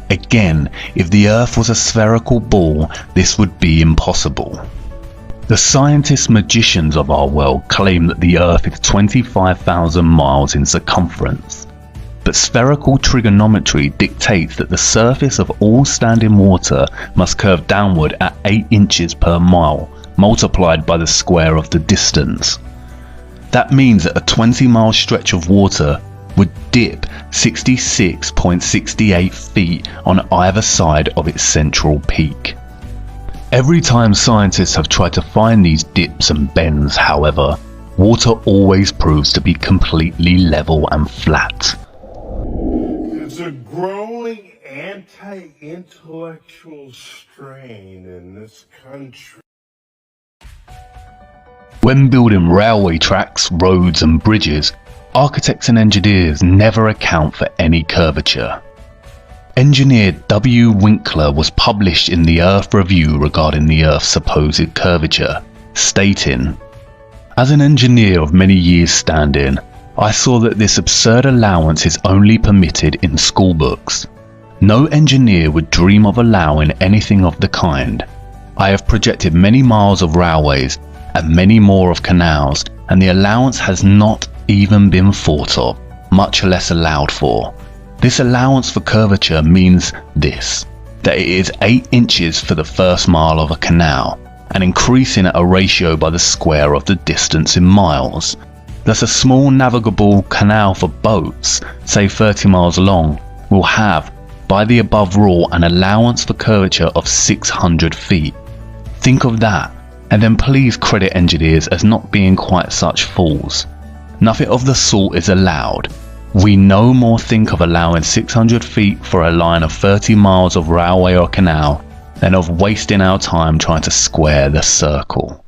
Again, if the Earth was a spherical ball, this would be impossible. The scientist magicians of our world claim that the Earth is 25,000 miles in circumference. But spherical trigonometry dictates that the surface of all standing water must curve downward at 8 inches per mile, multiplied by the square of the distance. That means that a 20-mile stretch of water would dip 66.68 feet on either side of its central peak. Every time scientists have tried to find these dips and bends, however, water always proves to be completely level and flat. There's a growing anti-intellectual strain in this country. When building railway tracks, roads and bridges, architects and engineers never account for any curvature. Engineer W. Winkler was published in the Earth Review regarding the Earth's supposed curvature, stating, "As an engineer of many years' standing, I saw that this absurd allowance is only permitted in school books. No engineer would dream of allowing anything of the kind. I have projected many miles of railways and many more of canals, and the allowance has not even been thought of, much less allowed for. This allowance for curvature means this, that it is 8 inches for the first mile of a canal, and increasing at a ratio by the square of the distance in miles. Thus a small navigable canal for boats, say 30 miles long, will have, by the above rule, an allowance for curvature of 600 feet. Think of that, and then please credit engineers as not being quite such fools. Nothing of the sort is allowed. We no more think of allowing 600 feet for a line of 30 miles of railway or canal than of wasting our time trying to square the circle."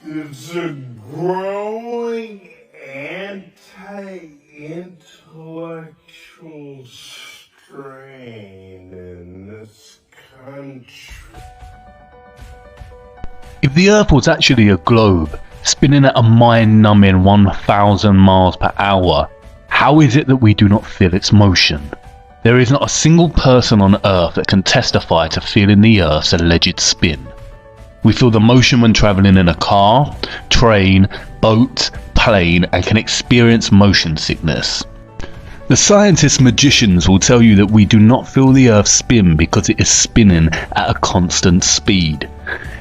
There's a growing anti-intellectual strain in this country. If the Earth was actually a globe, spinning at a mind-numbing 1,000 miles per hour, how is it that we do not feel its motion? There is not a single person on Earth that can testify to feeling the Earth's alleged spin. We feel the motion when travelling in a car, train, boat, plane, and can experience motion sickness. The scientist magicians will tell you that we do not feel the Earth spin because it is spinning at a constant speed.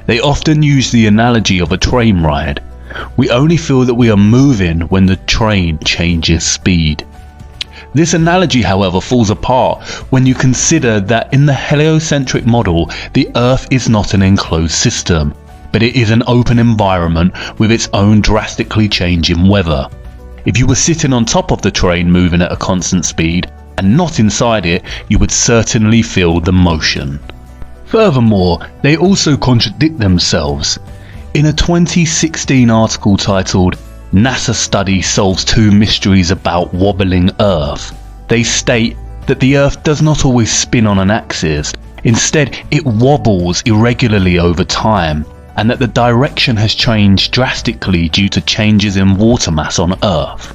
They often use the analogy of a train ride. We only feel that we are moving when the train changes speed. This analogy, however, falls apart when you consider that in the heliocentric model, the Earth is not an enclosed system, but it is an open environment with its own drastically changing weather. If you were sitting on top of the train moving at a constant speed and not inside it, you would certainly feel the motion. Furthermore, they also contradict themselves. In a 2016 article titled "NASA Study Solves 2 Mysteries About Wobbling Earth," they state that the Earth does not always spin on an axis. Instead, it wobbles irregularly over time, and that the direction has changed drastically due to changes in water mass on Earth.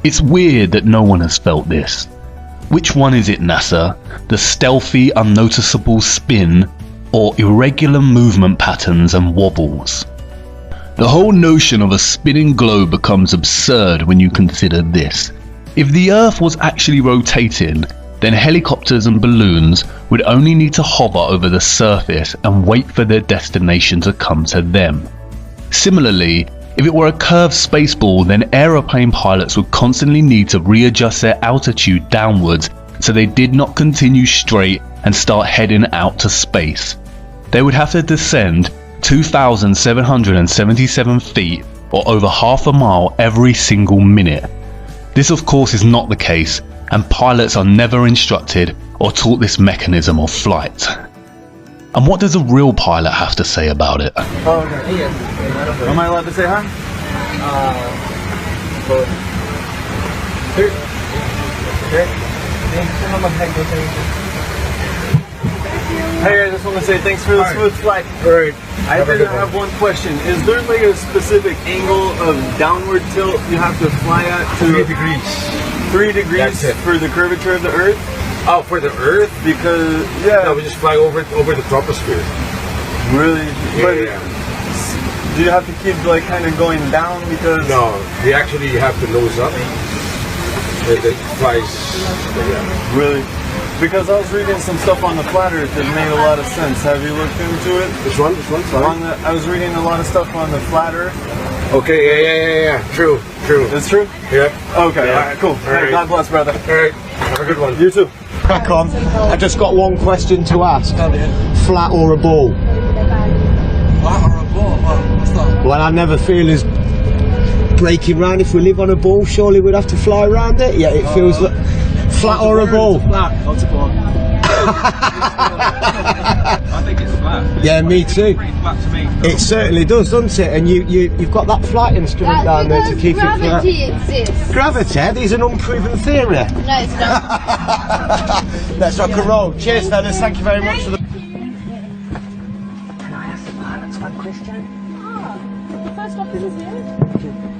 It's weird that no one has felt this. Which one is it, NASA? The stealthy, unnoticeable spin, or irregular movement patterns and wobbles? The whole notion of a spinning globe becomes absurd when you consider this. If the Earth was actually rotating, then helicopters and balloons would only need to hover over the surface and wait for their destination to come to them. Similarly, if it were a curved spaceball, then aeroplane pilots would constantly need to readjust their altitude downwards so they did not continue straight and start heading out to space. They would have to descend 2,777 feet, or over half a mile, every single minute. This of course is not the case, and pilots are never instructed or taught this mechanism of flight. And what does a real pilot have to say about it? Oh, okay. Yes. Am I allowed to say hi? Hey, I just want to say thanks for the smooth flight. Right. I did have one question. Is there like a specific angle of downward tilt you have to fly at to 3 degrees. 3 degrees for the curvature of the Earth? Oh, for the Earth? Because yeah, No, we just fly over the troposphere. really. Yeah, But yeah. do you have to keep like kind of going down because? No, we actually have to nose up. It flies. Yeah. Really? Because I was reading some stuff on the flat Earth that made a lot of sense. Have you looked into it? Which one? Which one? Sorry. I was reading a lot of stuff on the flat Earth. Okay, yeah. True. It's true? Yeah. Okay, Yeah. alright, cool. All Hey, right. God bless, brother. All right. Have a good one. You too. Crack on. I just got one question to ask. Flat or a ball? Flat or a ball? What's that? Well, I never feel as breaking round. If we live on a ball, surely we'd have to fly around it. Yeah, it feels like flat or a ball. Flat, not a ball. I think it's flat. Yeah, me too. Pretty flat to me. It certainly does, doesn't it? And you've got that flight instrument down there to keep it flat. Gravity exists. Gravity? There's an unproven theory. No, it's not. Let's rock and roll. Cheers, fellas. Thank you very much for the. Can I ask the pilots one question? First officer's here.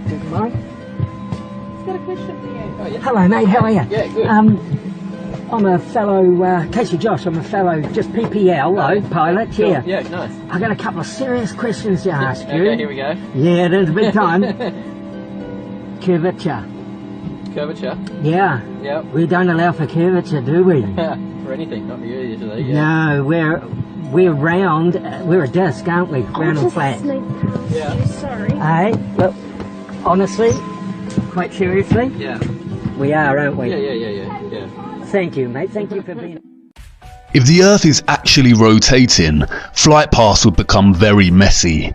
Do you mind? He's got a question for you. Hello, mate. How are you? Yeah, good. I'm a fellow, Casey Josh. I'm a fellow, just PPL, pilot. Yeah. Yeah, nice. I got a couple of serious questions to ask you. Okay, here we go. Yeah, there's a big time. Curvature. Curvature. Yeah. Yep. We don't allow for curvature, do we? For anything, not for you usually. Yeah. No, we're round. We're a disc, aren't we? Round and flat. Yeah. Sorry. Hey, look. Honestly, quite seriously, Yeah. we are, aren't we? Yeah. Thank you, mate. Thank you for being. If the Earth is actually rotating, flight paths would become very messy.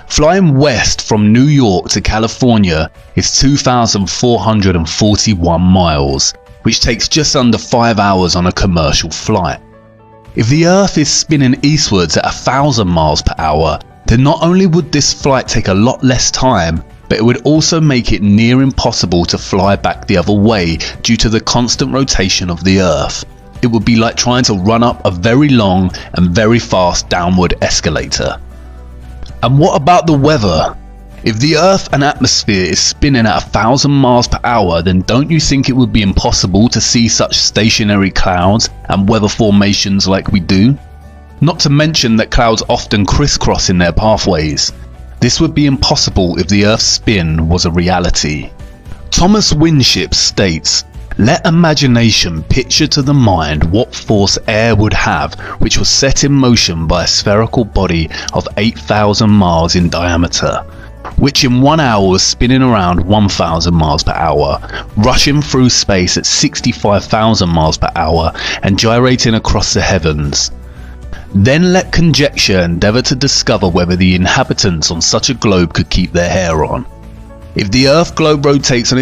Flying west from New York to California is 2,441 miles, which takes just under 5 hours on a commercial flight. If the Earth is spinning eastwards at 1,000 miles per hour, then not only would this flight take a lot less time, but it would also make it near impossible to fly back the other way due to the constant rotation of the Earth. It would be like trying to run up a very long and very fast downward escalator. And what about the weather? If the Earth and atmosphere is spinning at 1,000 miles per hour, then don't you think it would be impossible to see such stationary clouds and weather formations like we do? Not to mention that clouds often crisscross in their pathways. This would be impossible if the Earth's spin was a reality. Thomas Winship states, "Let imagination picture to the mind what force air would have which was set in motion by a spherical body of 8,000 miles in diameter, which in 1 hour was spinning around 1,000 miles per hour, rushing through space at 65,000 miles per hour and gyrating across the heavens. Then let conjecture endeavour to discover whether the inhabitants on such a globe could keep their hair on. If the Earth globe rotates on